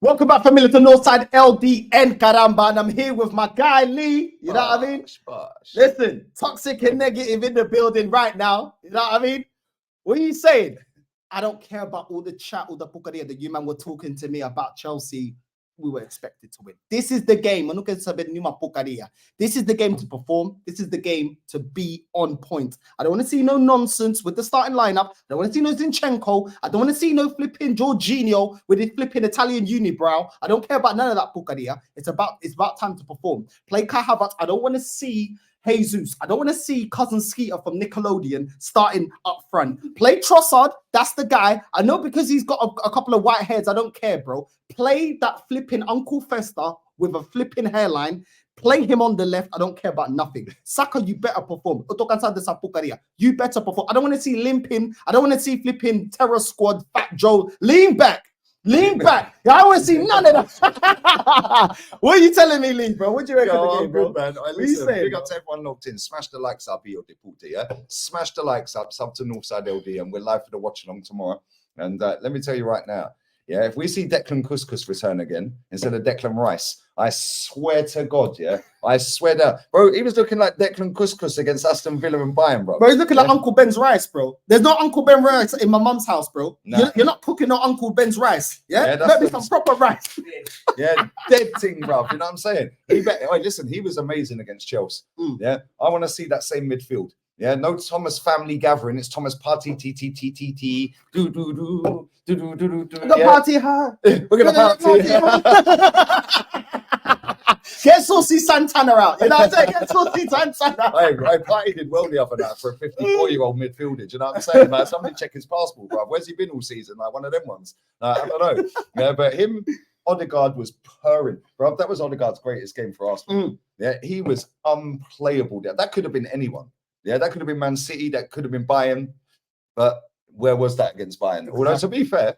Welcome back, family, to Northside LDN, caramba, and I'm here with my guy Lee. You know what I mean? Listen, toxic and negative in the building right now. You know what I mean? What are you saying? I don't care about all the chat, all the pukaria that you man were talking to me about Chelsea. We were expected to win. This is the game. This is the game to perform. This is the game to be on point. I don't want to see no nonsense with the starting lineup. I don't want to see no Zinchenko. I don't want to see no flipping Jorginho with his flipping Italian unibrow. I don't care about none of that pukaria. It's about time to perform. Play Kai Havertz. I don't want to see Jesus. I don't want to see Cousin Skeeter from Nickelodeon starting up front. Play Trossard. That's the guy. I know because he's got a couple of white hairs. I don't care, bro. Play that flipping Uncle Fester with a flipping hairline. Play him on the left. I don't care about nothing. Saka, you better perform. You better perform. I don't want to see limping. I don't want to see flipping terror squad, Fat Joe. Lean back. Lean back. I don't want to see none of that. What are you telling me, Lee, bro? What do you reckon of the game, bro? Good, man. Listen, big up to everyone logged in. Smash the likes up, Io Deporte, yeah? Smash the likes up. Sub to Northside LDN. We're live for the watch along tomorrow. And let me tell you right now, yeah, if we see Declan Couscous return again instead of Declan Rice, I swear to God, yeah, I swear that, bro, he was looking like Declan Couscous against Aston Villa and Bayern, bro. Bro, he's looking like Uncle Ben's rice, bro. There's no Uncle Ben rice in my mum's house, bro. Nah. You're not cooking no Uncle Ben's rice, yeah? Let me some proper rice. Yeah, dead thing, bro. You know what I'm saying? Listen, he was amazing against Chelsea. Yeah, I want to see that same midfield. Yeah, no Thomas family gathering. It's Thomas party, do. Party hard. We're gonna party. Get Saucy Santana out. You know what I'm saying? Get Saucy Santana out. I partied did well the other night for a 54-year-old midfielder. You know what I'm saying? Like, somebody check his passport, bro. Where's he been all season? Like one of them ones. I don't know. Yeah, but him, Odegaard was purring, bro. That was Odegaard's greatest game for Arsenal. Yeah, he was unplayable there. That could have been anyone. Yeah, that could have been Man City. That could have been Bayern. But where was that against Bayern? Although, to be fair,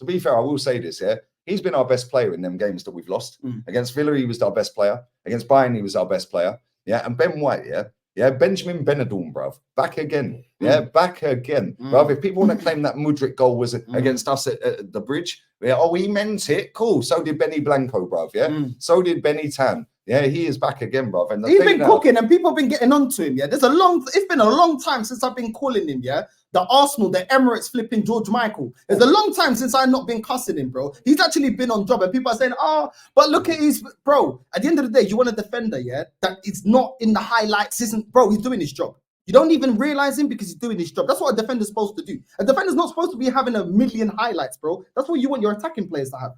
I will say this, yeah. He's been our best player in them games that we've lost. Against Villa, he was our best player. Against Bayern, he was our best player. Yeah, and Ben White, yeah, Benjamin Benadorm, bruv. Back again. Yeah, back again. Bruv, if people want to claim that Mudryk goal was against us at the bridge, yeah, oh, he meant it. Cool. So did Benny Blanco, bruv. Yeah. So did Benny Tan. Yeah, he is back again, bruv. And he's been cooking and people have been getting onto him. Yeah, it's been a long time since I've been calling him. Yeah, the Arsenal, the Emirates flipping George Michael. It's a long time since I've not been cussing him, bro. He's actually been on job and people are saying, but look at his, bro. At the end of the day, you want a defender, yeah, that it's not in the highlights, isn't, bro, he's doing his job. You don't even realize him because he's doing his job. That's what a defender's supposed to do. A defender's not supposed to be having a million highlights, bro. That's what you want your attacking players to have.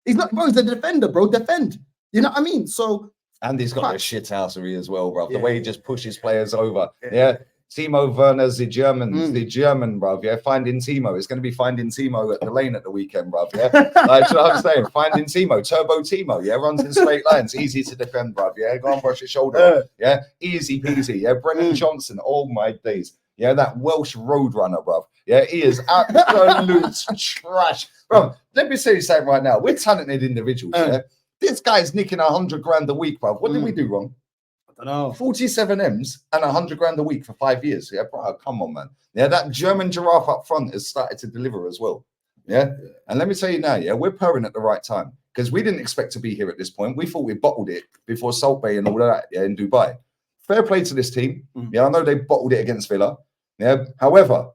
He's not, bro, he's a defender, bro. Defend. You know what I mean? So, and he's got a shithousery as well, bro. The way he just pushes players over. Yeah. Timo Werner's the German, bruv. Yeah, finding Timo. It's going to be finding Timo at the lane at the weekend, bruv. Yeah, like, you know what I'm saying? Finding Timo, Turbo Timo. Yeah, runs in straight lines, easy to defend, bruv. Yeah, go and brush your shoulder. Yeah, easy peasy. Yeah, Brennan Johnson. Oh my days. Yeah, that Welsh roadrunner, bruv. Yeah, he is absolute trash, bruv. Let me say something right now. We're talented individuals. Yeah, this guy's nicking 100 grand a week, bruv. What did we do wrong? I don't know. 47 M's and 100 grand a week for 5 years. Yeah, bro, come on, man. Yeah, that German giraffe up front has started to deliver as well. Yeah, and let me tell you now, yeah, we're purring at the right time because we didn't expect to be here at this point. We thought we bottled it before Salt Bay and all of that, yeah, in Dubai. Fair play to this team. Yeah, I know they bottled it against Villa. Yeah, however,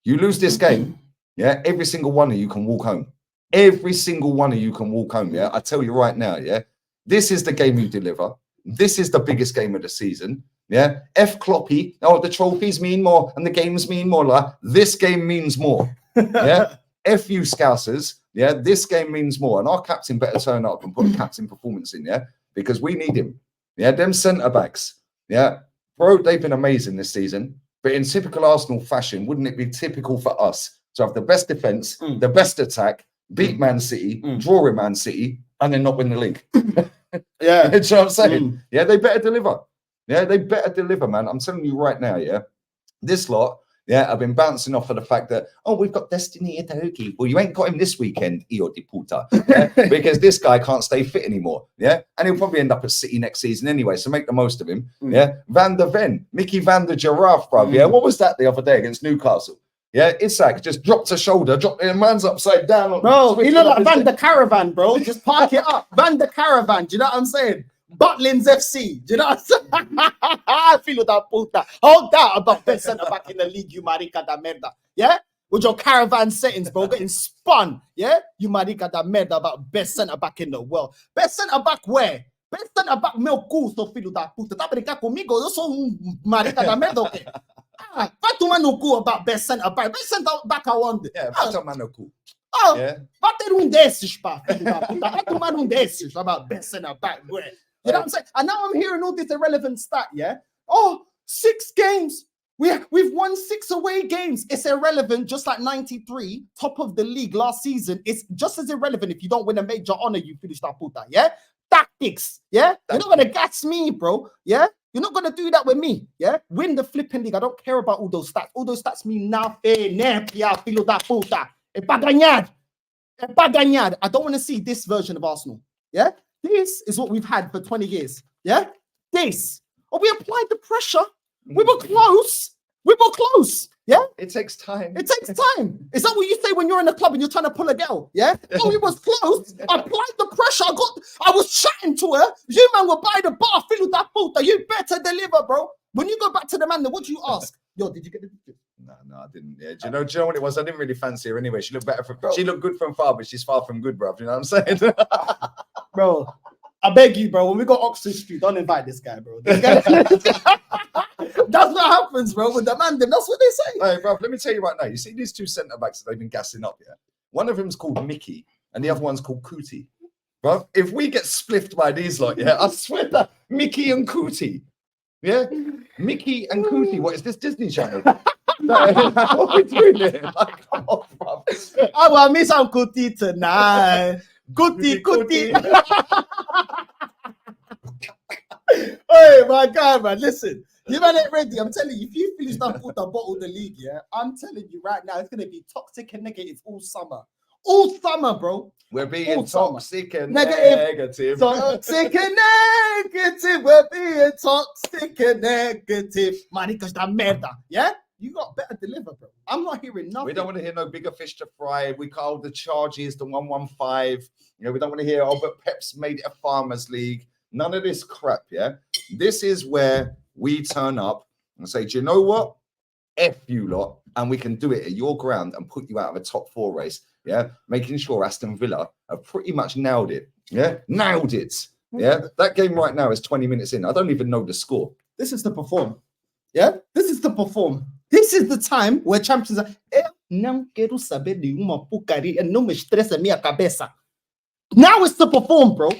you lose this game, yeah, every single one of you can walk home. Every single one of you can walk home. Yeah, I tell you right now, yeah, this is the game you deliver. This is the biggest game of the season. Yeah. F Kloppy. Oh, the trophies mean more and the games mean more. Like, this game means more. Yeah. F you Scousers. Yeah. This game means more. And our captain better turn up and put a captain performance in. Yeah. Because we need him. Yeah. Them centre backs. Yeah. Bro, they've been amazing this season. But in typical Arsenal fashion, wouldn't it be typical for us to have the best defense, the best attack, beat Man City, draw in Man City, and then not win the league? Yeah, you know what I'm saying? Yeah, they better deliver. Yeah, they better deliver, man. I'm telling you right now, yeah. This lot, yeah, I've been bouncing off of the fact that, we've got Destiny Itahoki. Well, you ain't got him this weekend, Io di Puta, yeah? Because this guy can't stay fit anymore, yeah? And he'll probably end up at City next season anyway, so make the most of him, yeah? Van der Ven, Mickey Van der Giraffe, bruv, yeah? What was that the other day against Newcastle? Yeah, Isak just dropped a shoulder, dropped the man's upside down. Bro, he looked like Van the Caravan, bro. Just park it up. Van the Caravan. Do you know what I'm saying? Butlins FC. Do you know what I'm saying? I feel that puta. Hold that about best centre back in the league, you marica da merda. Yeah? With your caravan settings, bro, getting spun. Yeah? You marica da merda about best centre back in the world. Best centre back where? Best centre back meu curso, filho da puta. Tá brincar comigo? Eu sou marica da merda, okay? Vai tomar no cu about best centre back. Best centre back I want. Yeah, vai tomar no cu. Oh, yeah. Vai ter desses, pá, filho da puta. Vai tomar desses about best centre back. Where? You know what I'm saying? And now I'm hearing all this irrelevant stat, yeah? Oh, 6 games. We've won 6 away games. It's irrelevant, just like 93, top of the league last season. It's just as irrelevant if you don't win a major honor, you finish that puta, yeah? Tactics, yeah? You're not going to gas me, bro, yeah? You're not going to do that with me, yeah? Win the flipping league. I don't care about all those stats. All those stats mean nothing. Filho da puta. É para ganhar. É para ganhar. I don't want to see this version of Arsenal, yeah? This is what we've had for 20 years. Yeah? This. Oh, we applied the pressure. We were close. We were close. Yeah? It takes time. It takes time. Is that what you say when you're in a club and you're trying to pull a girl? Yeah? Oh, it was close. I applied the pressure. I was chatting to her. You man were by the bar. Filho da puta. You better deliver, bro. When you go back to the man, what do you ask? Yo, did you get the digits? No, I didn't. Yeah. Do you know what it was? I didn't really fancy her anyway. She looked better from. She looked good from far, but she's far from good, bro. You know what I'm saying? Bro, I beg you, bro. When we got Oxford Street, don't invite this guy, bro. This guy, that's what happens, bro. With the man, that's what they say. Hey, bro, let me tell you right now. You see these 2 centre backs that they've been gassing up, yeah? One of them's called Mickey, and the other one's called Cootie. Bro, if we get spliffed by these lot, yeah, I swear that Mickey and Cootie. Yeah? Mickey and Cootie. What is this Disney Channel? What are we doing here? Like, come on, bro. I want me some Cootie tonight. Cootie. Hey, my God, man. Listen, you man ain't ready. I'm telling you, if you finish that puta bottle the league, yeah, I'm telling you right now, it's going to be toxic and negative all summer. All summer, bro. We're being toxic and negative. Toxic and negative. We're being toxic and negative. Maricas da merda. Yeah? You got better deliver, bro. I'm not hearing nothing. We don't want to hear no bigger fish to fry. We call the charges the 115. You know, we don't want to hear, oh, but Pep's made it a farmers league. None of this crap, yeah? This is where we turn up and say, do you know what? F you lot. And we can do it at your ground and put you out of a top 4 race. Yeah, making sure Aston Villa have pretty much nailed it. Yeah, nailed it. Yeah, that game right now is 20 minutes in. I don't even know the score. This is to perform. Yeah, this is to perform. This is the time where champions are. Não quero saber de uma porcaria. Não me estressa minha cabeça. Now it's to perform, bro.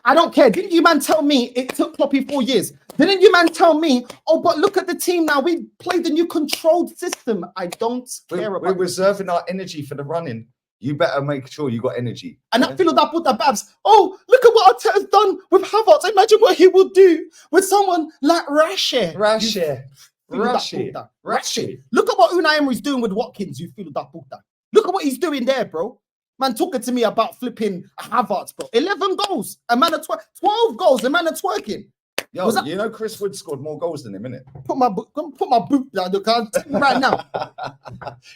I don't care. Didn't you man tell me it took Kloppy 4 years? Didn't you man tell me, oh, but look at the team now. We played the new controlled system. I don't care about. We're reserving our energy for the running. You better make sure you got energy. And that feel that puta Babs. Oh, look at what Arteta's done with Havertz. Imagine what he will do with someone like Rashi. Look at what Unai Emery's doing with Watkins. You feel that puta. Look at what he's doing there, bro. Man talking to me about flipping Havertz, bro. 11 goals. A man of 12 goals. A man of twerking. Yo, you know Chris Wood scored more goals than him, innit? Put my boot down, right now.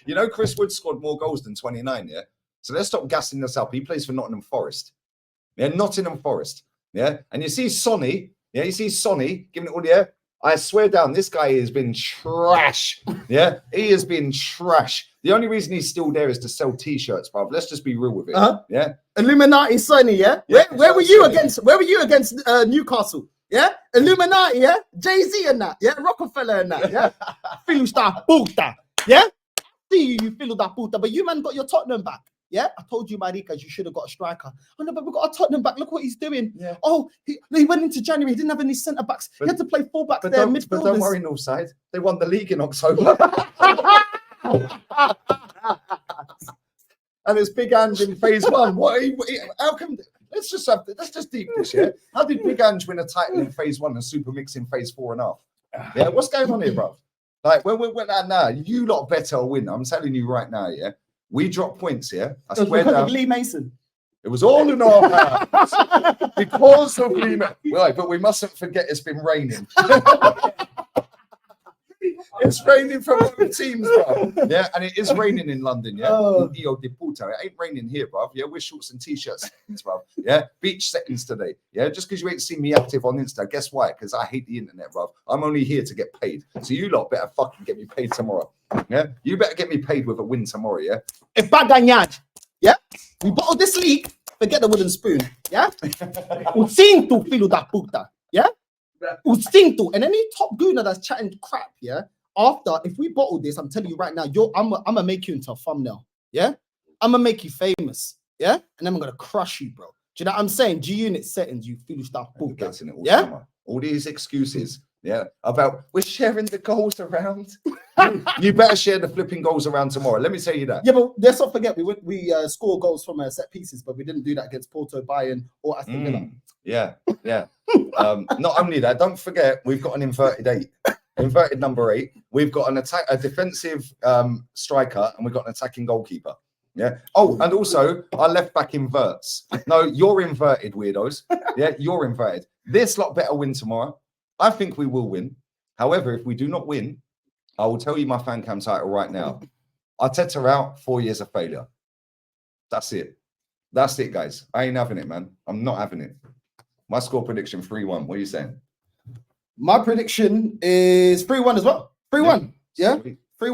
You know Chris Wood scored more goals than 29, yeah? So let's stop gassing this up. He plays for Nottingham Forest. Yeah, Nottingham Forest. Yeah, and you see Sonny. Yeah, you see Sonny giving it all the air. I swear down, this guy has been trash. Yeah, he has been trash. The only reason he's still there is to sell T-shirts, bruv. Let's just be real with it. Yeah, Illuminati Sonny. Yeah, where were you against? Where were you against Newcastle? Yeah, Illuminati. Yeah, Jay-Z and that. Yeah, Rockefeller and that. Yeah, Filho da puta. Yeah, see you Filho da puta, but you man got your Tottenham back. Yeah, I told you, Maricas, you should have got a striker. Oh no, but we got a Tottenham back. Look what he's doing. Yeah. Oh, he went into January. He didn't have any centre backs. He had to play fullbacks there, midfielders. But don't worry, Northside. They won the league in October. And it's Big Ange in phase 1. How come? Let's just deep this. Yeah. How did Big Ange win a title in phase 1 and Super Mix in phase 4.5? Yeah. What's going on here, bro? Like, we're now. You lot better win. I'm telling you right now. Yeah. We dropped points, yeah? I swear down. Lee Mason. It was all in our hands because of Lee Mason. Right, but we mustn't forget it's been raining. It's raining from both teams, bro. Yeah, and it is raining in London, yeah. Oh. In Io de Puta. It ain't raining here, bro. Yeah, we're shorts and t-shirts, bro. Yeah, beach settings today. Yeah, just because you ain't seen me active on Insta, guess why? Because I hate the internet, bro. I'm only here to get paid. So you lot better fucking get me paid tomorrow. Yeah, you better get me paid with a win tomorrow, yeah. If Baganyaj, yeah, we bottle this league, forget the wooden spoon, yeah. Usinto filo da puta, yeah. Usinto, and any top gooner that's chatting crap, yeah. After, if we bottle this, I'm telling you right now, I'm gonna make you into a thumbnail, yeah. I'm gonna make you famous, yeah, and then I'm gonna crush you, bro. Do you know what I'm saying? G-Unit settings, you filo da puta, yeah. Summer. All these excuses, yeah, about we're sharing the goals around. You better share the flipping goals around tomorrow. Let me tell you that. Yeah, but let's not forget we score goals from set pieces, but we didn't do that against Porto, Bayern, or Aston Villa. Yeah. Not only that, don't forget we've got an inverted number 8. We've got a defensive striker, and we've got an attacking goalkeeper. Yeah. Oh, and also our left back inverts. No, you're inverted, weirdos. Yeah, you're inverted. This lot better win tomorrow. I think we will win. However, if we do not win, I will tell you my fan cam title right now. Arteta out, 4 years of failure. That's it. That's it, guys. I ain't having it, man. I'm not having it. My score prediction, 3-1. What are you saying? My prediction is 3-1 as well. 3-1. Yeah? 3-1. Do you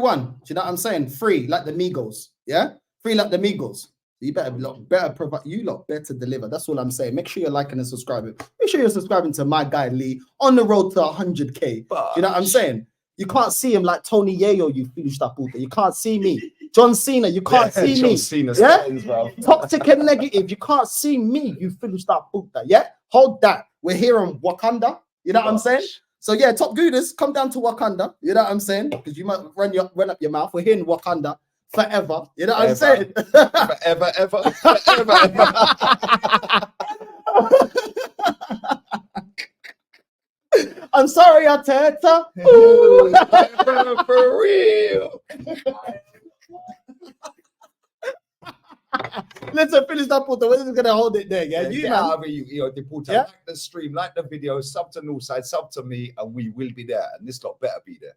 know what I'm saying? 3 like the Migos. Yeah? 3 like the Migos. You better provide, you lot better deliver. That's all I'm saying. Make sure you're liking and subscribing. Make sure you're subscribing to my guy Lee on the road to 100K. You know what I'm saying? You can't see him like Tony Yayo, you foolish puta. You can't see me. John Cena, you can't see John me. Cena Settings, bro. Toxic and negative, you can't see me, you foolish puta. Yeah? Hold that. We're here on Wakanda. You know what I'm saying? So yeah, top gooders, come down to Wakanda. You know what I'm saying? Because you might run up your mouth. We're here in Wakanda forever. You know what I'm saying? Forever, ever. I'm sorry, Arteta. For real. Listen, finish that puta. We're just gonna hold it there. Yeah, Get out of here, you Puta. Yeah? Like the stream, like the video, sub to Northside, sub to me, and we will be there. And this lot better be there.